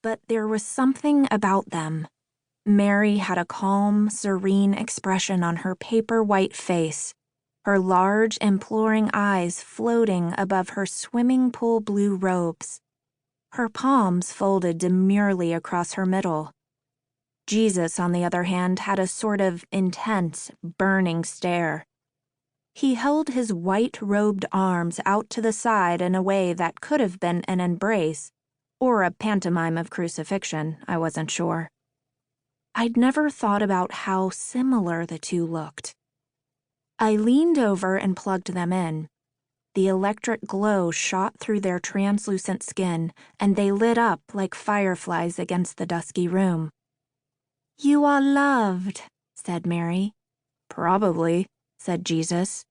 but there was something about them. Mary had a calm, serene expression on her paper-white face, her large, imploring eyes floating above her swimming pool blue robes. Her palms folded demurely across her middle. Jesus, on the other hand, had a sort of intense, burning stare. He held his white-robed arms out to the side in a way that could have been an embrace, or a pantomime of crucifixion, I wasn't sure. I'd never thought about how similar the two looked. I leaned over and plugged them in. The electric glow shot through their translucent skin, and they lit up like fireflies against the dusky room. "You are loved," said Mary. "Probably," said Jesus.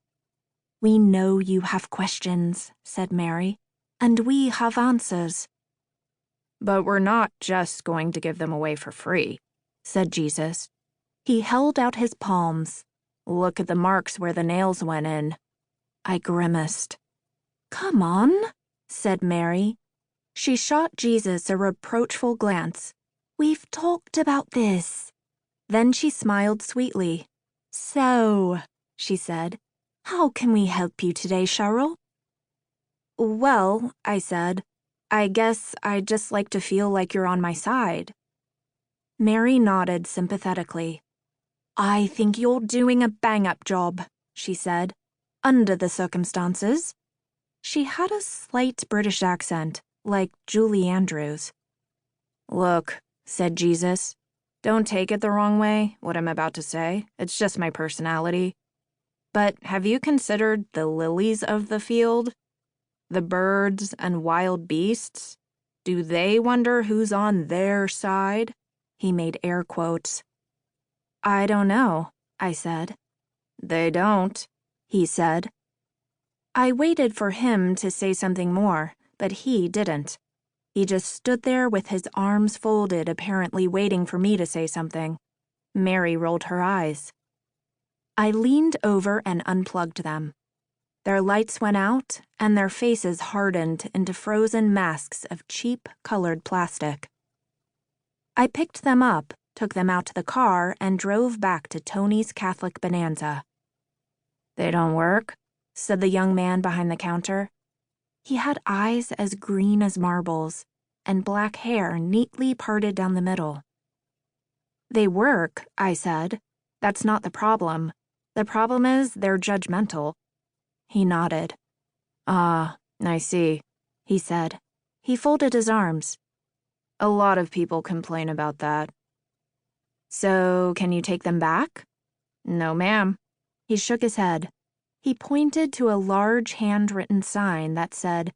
"We know you have questions," said Mary, "and we have answers." "But we're not just going to give them away for free," said Jesus. He held out his palms. "Look at the marks where the nails went in." I grimaced. "Come on," said Mary. She shot Jesus a reproachful glance. "We've talked about this." Then she smiled sweetly. "So," she said, "how can we help you today, Cheryl?" "Well," I said, "I guess I'd just like to feel like you're on my side." Mary nodded sympathetically. "I think you're doing a bang-up job," she said, "under the circumstances." She had a slight British accent, like Julie Andrews. "Look," said Jesus, "don't take it the wrong way, what I'm about to say. It's just my personality. But have you considered the lilies of the field? The birds and wild beasts? Do they wonder who's on their side?" He made air quotes. "I don't know," I said. "They don't," he said. I waited for him to say something more, but he didn't. He just stood there with his arms folded, apparently waiting for me to say something. Mary rolled her eyes. I leaned over and unplugged them. Their lights went out, and their faces hardened into frozen masks of cheap, colored plastic. I picked them up, took them out to the car, and drove back to Tony's Catholic Bonanza. "They don't work?" said the young man behind the counter. He had eyes as green as marbles, and black hair neatly parted down the middle. "They work," I said. "That's not the problem. The problem is they're judgmental." He nodded. "Ah, I see," he said. He folded his arms. "A lot of people complain about that." "So, can you take them back?" "No, ma'am." He shook his head. He pointed to a large handwritten sign that said,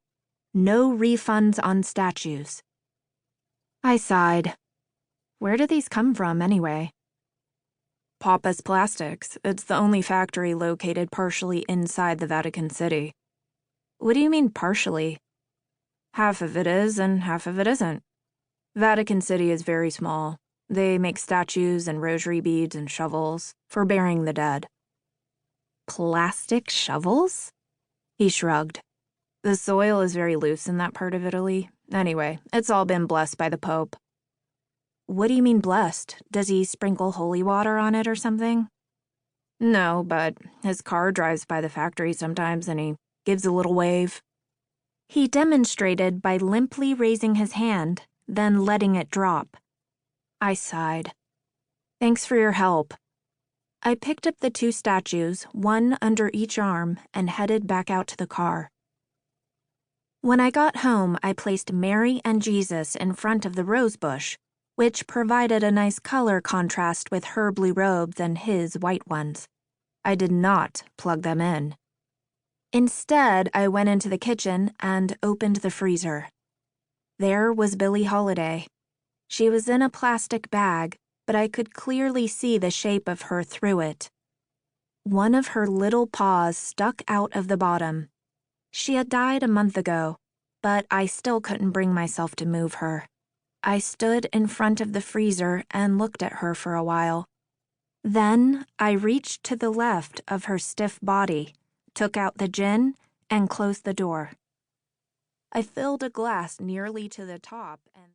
"No refunds on statues." I sighed. Where do these come from, anyway? Papa's Plastics. It's the only factory located partially inside the Vatican City. What do you mean partially? Half of it is and half of it isn't. Vatican City is very small. They make statues and rosary beads and shovels for burying the dead. Plastic shovels? He shrugged. The soil is very loose in that part of Italy. Anyway, it's all been blessed by the Pope. What do you mean blessed? Does he sprinkle holy water on it or something? No, but his car drives by the factory sometimes and he gives a little wave. He demonstrated by limply raising his hand, then letting it drop. I sighed. Thanks for your help. I picked up the two statues, one under each arm, and headed back out to the car. When I got home, I placed Mary and Jesus in front of the rose bush, which provided a nice color contrast with her blue robes and his white ones. I did not plug them in. Instead, I went into the kitchen and opened the freezer. There was Billie Holiday. She was in a plastic bag, but I could clearly see the shape of her through it. One of her little paws stuck out of the bottom. She had died a month ago, but I still couldn't bring myself to move her. I stood in front of the freezer and looked at her for a while. Then I reached to the left of her stiff body, took out the gin, and closed the door. I filled a glass nearly to the top and